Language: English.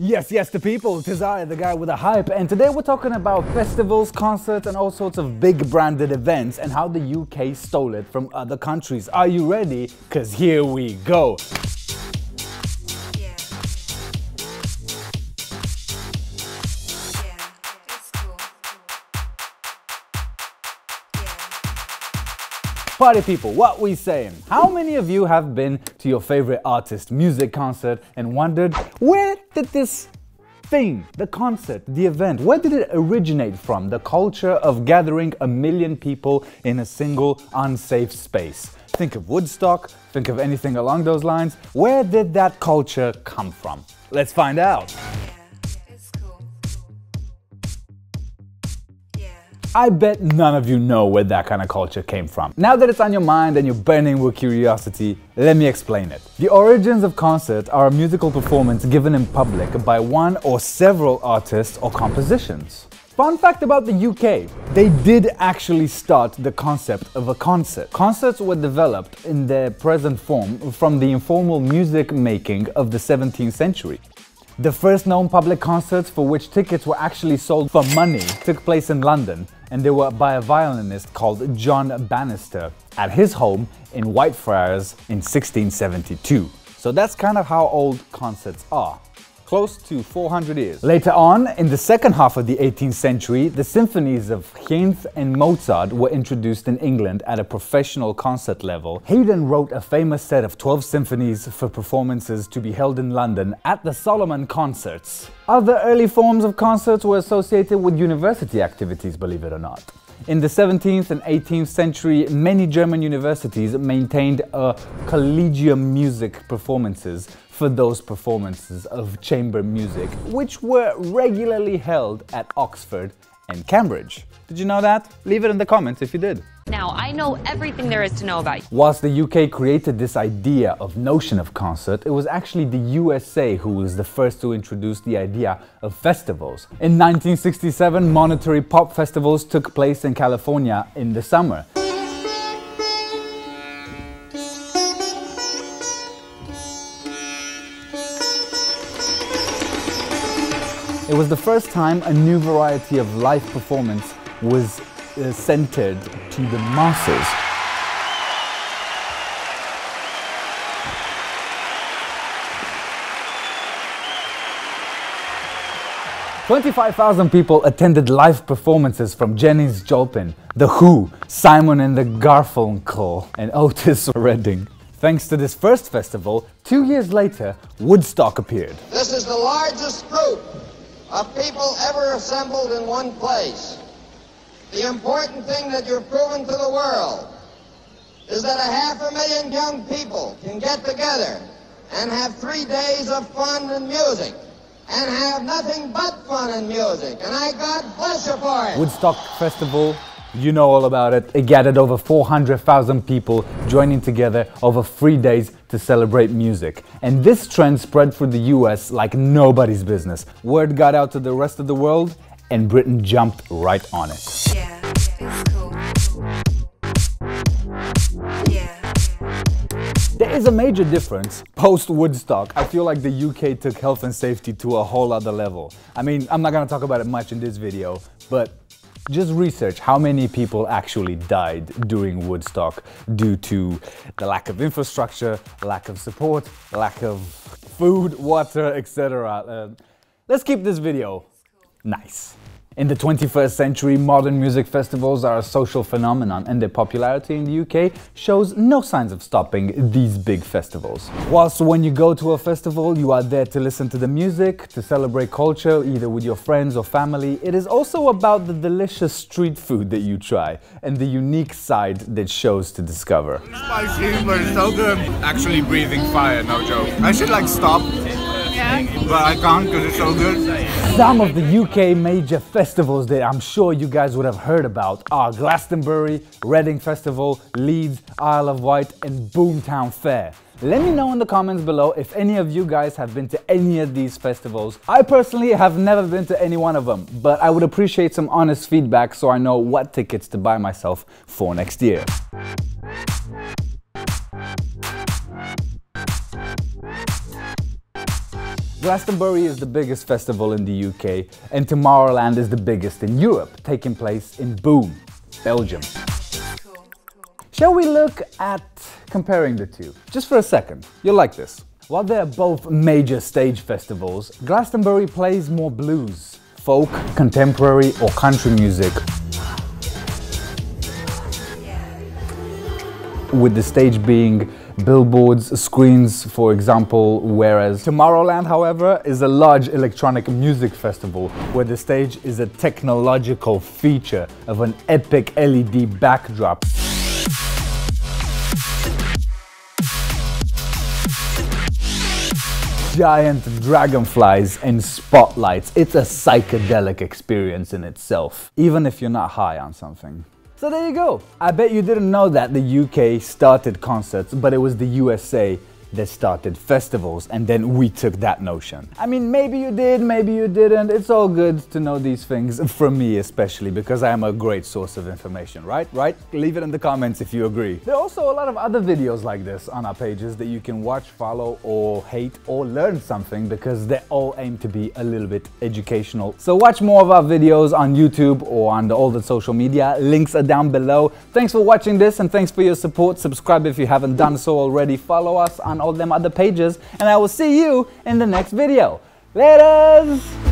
Yes, the people. Tis I, the guy with the hype. And today we're talking about festivals, concerts, and all sorts of big branded events and how the UK stole it from other countries. Are you ready? Cause here we go. Party people, what we saying? How many of you have been to your favorite artist music concert and wondered, where did this thing, the concert, the event, where did it originate from? The culture of gathering 1 million people in a single unsafe space. Think of Woodstock, think of anything along those lines. Where did that culture come from? Let's find out. I bet none of you know where that kind of culture came from. Now that it's on your mind and you're burning with curiosity, let me explain it. The origins of concert are a musical performance given in public by one or several artists or compositions. Fun fact about the UK, they did actually start the concept of a concert. Concerts were developed in their present form from the informal music making of the 17th century. The first known public concerts for which tickets were actually sold for money took place in London, and they were by a violinist called John Bannister at his home in Whitefriars in 1672. So that's kind of how old concerts are. Close to 400 years. Later on, in the second half of the 18th century, the symphonies of Haydn and Mozart were introduced in England at a professional concert level. Haydn wrote a famous set of 12 symphonies for performances to be held in London at the Solomon Concerts. Other early forms of concerts were associated with university activities, believe it or not. In the 17th and 18th century, many German universities maintained a collegium music performances for those performances of chamber music, which were regularly held at Oxford and Cambridge. Did you know that? Leave it in the comments if you did. Now, I know everything there is to know about you. Whilst the UK created this idea of notion of concert, it was actually the USA who was the first to introduce the idea of festivals. In 1967, monetary pop festivals took place in California in the summer. It was the first time a new variety of live performance was centered to the masses. "25,000 people attended live performances from Janis Joplin, The Who, Simon and the Garfunkel, and Otis Redding. Thanks to this first festival, 2 years later, Woodstock appeared. This is the largest group of people ever assembled in one place. The important thing that you're proving to the world is that 500,000 young people can get together and have 3 days of fun and music, and have nothing but fun and music, and I God bless you for it." Woodstock Festival, you know all about it. It gathered over 400,000 people joining together over 3 days to celebrate music. And this trend spread through the US like nobody's business. Word got out to the rest of the world, and Britain jumped right on it. There is a major difference post-Woodstock. I feel like the UK took health and safety to a whole other level. I mean, I'm not gonna talk about it much in this video, but just research how many people actually died during Woodstock due to the lack of infrastructure, lack of support, lack of food, water, etc. Let's keep this video nice. In the 21st century, modern music festivals are a social phenomenon, and their popularity in the UK shows no signs of stopping these big festivals. Whilst when you go to a festival, you are there to listen to the music, to celebrate culture, either with your friends or family, it is also about the delicious street food that you try, and the unique side that shows to discover. Spicy, but it's so good. Actually breathing fire, no joke. I should like stop, but I can't because it's so good. Some of the UK major festivals that I'm sure you guys would have heard about are Glastonbury, Reading Festival, Leeds, Isle of Wight, and Boomtown Fair. Let me know in the comments below if any of you guys have been to any of these festivals. I personally have never been to any one of them, but I would appreciate some honest feedback so I know what tickets to buy myself for next year. Glastonbury is the biggest festival in the UK, and Tomorrowland is the biggest in Europe, taking place in Boom, Belgium. Shall we look at comparing the two? Just for a second, you'll like this. While they're both major stage festivals, Glastonbury plays more blues, folk, contemporary or country music, with the stage being billboards, screens, for example, whereas Tomorrowland, however, is a large electronic music festival where the stage is a technological feature of an epic LED backdrop. Giant dragonflies and spotlights. It's a psychedelic experience in itself, even if you're not high on something. So there you go. I bet you didn't know that the UK started concerts, but it was the USA that started festivals, and then we took that notion. I mean, maybe you did, maybe you didn't. It's all good to know these things, for me especially, because I am a great source of information, right? Leave it in the comments if you agree. There are also a lot of other videos like this on our pages that you can watch, follow, or hate, or learn something, because they all aim to be a little bit educational. So watch more of our videos on YouTube or on all the social media. Links are down below. Thanks for watching this, and thanks for your support. Subscribe if you haven't done so already. Follow us on all them other pages, and I will see you in the next video. Laters!